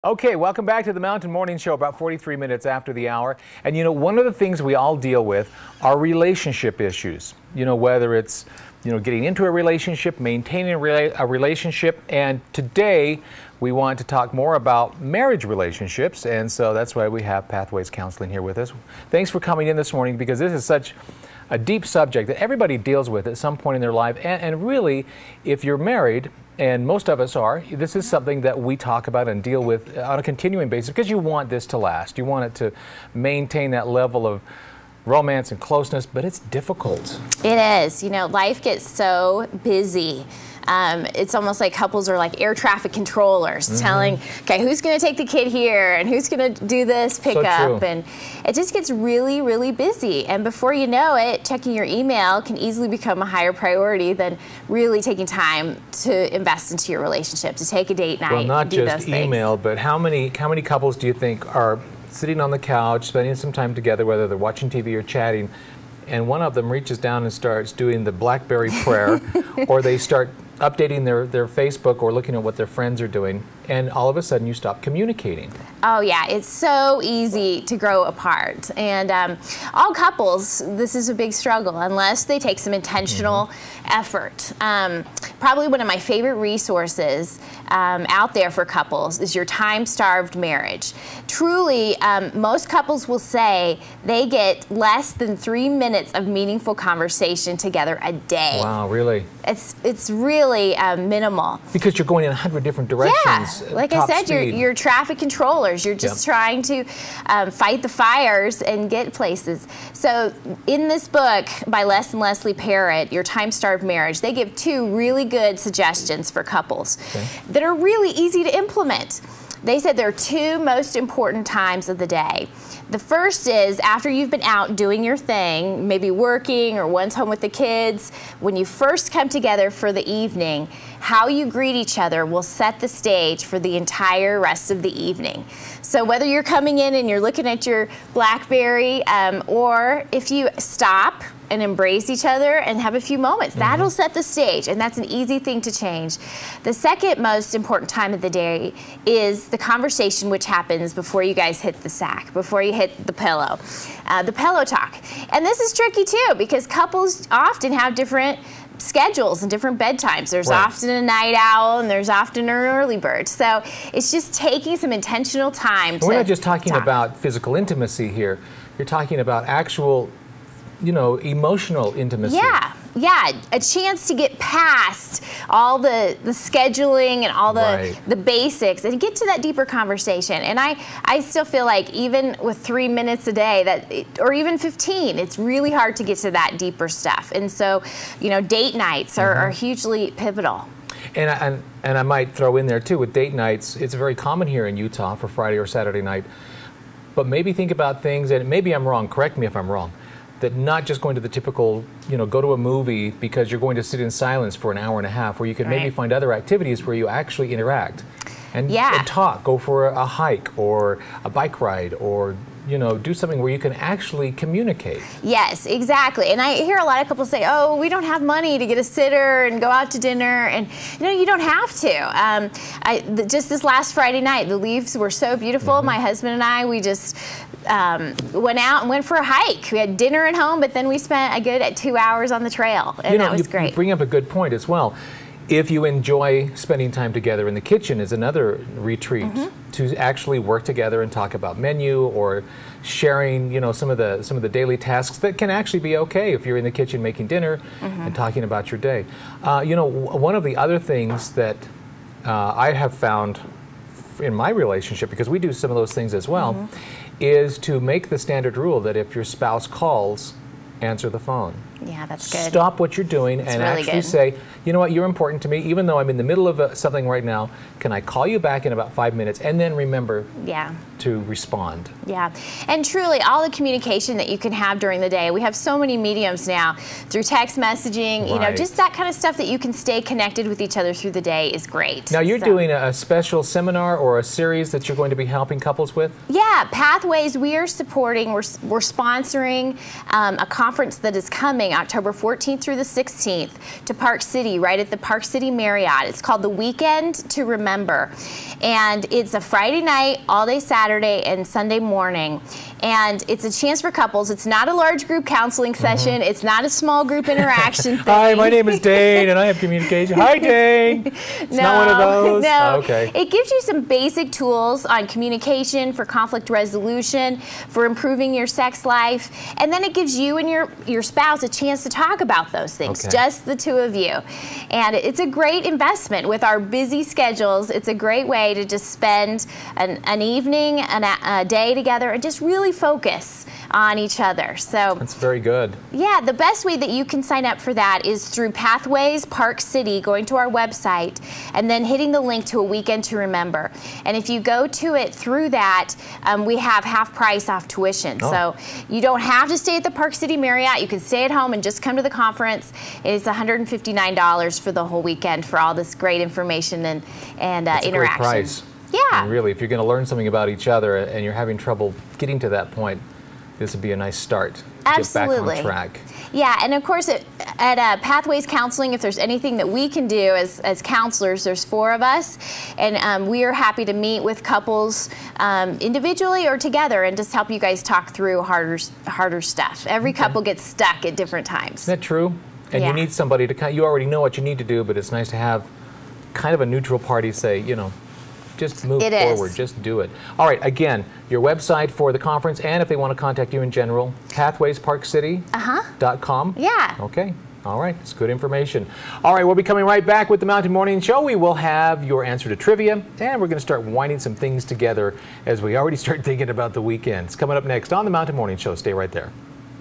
Okay, welcome back to the Mountain Morning Show, about 43 minutes after the hour. And you know, one of the things we all deal with are relationship issues. You know, whether it's, getting into a relationship, maintaining a relationship. And today we want to talk more about marriage relationships. And so that's why we have Pathways Counseling here with us. Thanks for coming in this morning, because this is such a deep subject that everybody deals with at some point in their life. And really, if you're married, and most of us are, this is something that we talk about and deal with on a continuing basis, because you want this to last. You want it to maintain that level of romance and closeness, but it's difficult. It is. Life gets so busy. It's almost like couples are like air traffic controllers, telling, okay, who's going to take the kid here and who's going to do this pickup, and it just gets really, really busy. And before you know it, checking your email can easily become a higher priority than really taking time to invest into your relationship, to take a date night. Well, not do just those email, but how many couples do you think are sitting on the couch, spending some time together, whether they're watching TV or chatting, and one of them reaches down and starts doing the BlackBerry prayer, or they start updating their Facebook or looking at what their friends are doing, and all of a sudden you stop communicating. Oh yeah, it's so easy to grow apart. And all couples, this is a big struggle unless they take some intentional effort. Probably one of my favorite resources out there for couples is Your Time-Starved Marriage. Truly, most couples will say they get less than 3 minutes of meaningful conversation together a day. Wow, really? It's really minimal. Because you're going in 100 different directions. Yeah, like I said, you're traffic controllers. You're just trying to fight the fires and get places. So in this book by Les and Leslie Parrott, Your Time-Starved Marriage, they give 2 really good suggestions for couples that are really easy to implement. They said there are 2 most important times of the day. The first is after you've been out doing your thing, maybe working or one's home with the kids. When you first come together for the evening, how you greet each other will set the stage for the entire rest of the evening. So whether you're coming in and you're looking at your BlackBerry, or if you stop and embrace each other and have a few moments, that'll set the stage, and that's an easy thing to change. The second most important time of the day is the conversation which happens before you guys hit the sack, before you hit the pillow talk. And this is tricky too, because couples often have different schedules and different bedtimes. There's often a night owl and there's often an early bird. So it's just taking some intentional time to We're not just talking about physical intimacy here. You're talking about actual, emotional intimacy. Yeah, a chance to get past all the scheduling and all the basics and get to that deeper conversation. And I still feel like even with 3 minutes a day, or even 15, it's really hard to get to that deeper stuff. And so, date nights are hugely pivotal. And I might throw in there too, with date nights, it's very common here in Utah for Friday or Saturday night. But maybe think about things, and maybe I'm wrong, correct me if I'm wrong, that not just going to the typical, go to a movie because you're going to sit in silence for an hour and a half, where you could maybe find other activities where you actually interact and talk, go for a hike or a bike ride, or do something where you can actually communicate. Yes, exactly. And I hear a lot of couples say, oh, we don't have money to get a sitter and go out to dinner. And, you don't have to. Just this last Friday night, the leaves were so beautiful. My husband and I, we just went out and went for a hike. We had dinner at home, but then we spent a good 2 hours on the trail. And that was great. You bring up a good point as well. If you enjoy spending time together in the kitchen is another retreat, to actually work together and talk about menu, or sharing, some of the daily tasks that can actually be okay if you're in the kitchen making dinner and talking about your day. One of the other things that I have found in my relationship, because we do some of those things as well, is to make the standard rule that if your spouse calls, answer the phone. Yeah, that's good. Stop what you're doing and really actually say, you know what, you're important to me, even though I'm in the middle of something right now. Can I call you back in about 5 minutes? And then remember to respond. Yeah, and truly all the communication that you can have during the day. We have so many mediums now through text messaging, just that kind of stuff that you can stay connected with each other through the day is great. Now you're doing a special seminar or a series that you're going to be helping couples with? Yeah, Pathways, we are supporting, we're sponsoring a conference that is coming. going October 14th through the 16th to Park City, right at the Park City Marriott. It's called the Weekend to Remember. And it's a Friday night, all day Saturday, and Sunday morning. And it's a chance for couples. It's not a large group counseling session. It's not a small group interaction thing. Hi, my name is Dane, and I have communication. Hi, Dane. It's not one of those? No. Okay. It gives you some basic tools on communication, for conflict resolution, for improving your sex life. And then it gives you and your spouse a chance to talk about those things, just the two of you. And it's a great investment with our busy schedules. It's a great way to just spend an evening, a day together, and just really focus on each other. So that's very good. Yeah, the best way that you can sign up for that is through Pathways Park City, going to our website, and then hitting the link to A Weekend to Remember. And if you go to it through that, we have half price off tuition. So you don't have to stay at the Park City Marriott. You can stay at home and just come to the conference. It's $159 for the whole weekend for all this great information and That's interaction. A great price. Yeah. And really, if you're going to learn something about each other and you're having trouble getting to that point, this would be a nice start to Absolutely. get back on track. Yeah, and of course at Pathways Counseling, if there's anything that we can do as counselors, there's 4 of us, and we are happy to meet with couples individually or together and just help you guys talk through harder stuff. Every couple gets stuck at different times. Isn't that true? And you need somebody to you already know what you need to do, but it's nice to have kind of a neutral party say, you know, just move forward, just do it. All right, again, your website for the conference, and if they want to contact you in general, pathwaysparkcity.com. Yeah. Okay. All right, it's good information. All right, we'll be coming right back with the Mountain Morning Show. We will have your answer to trivia, and we're going to start winding some things together as we already start thinking about the weekends. Coming up next on the Mountain Morning Show. Stay right there.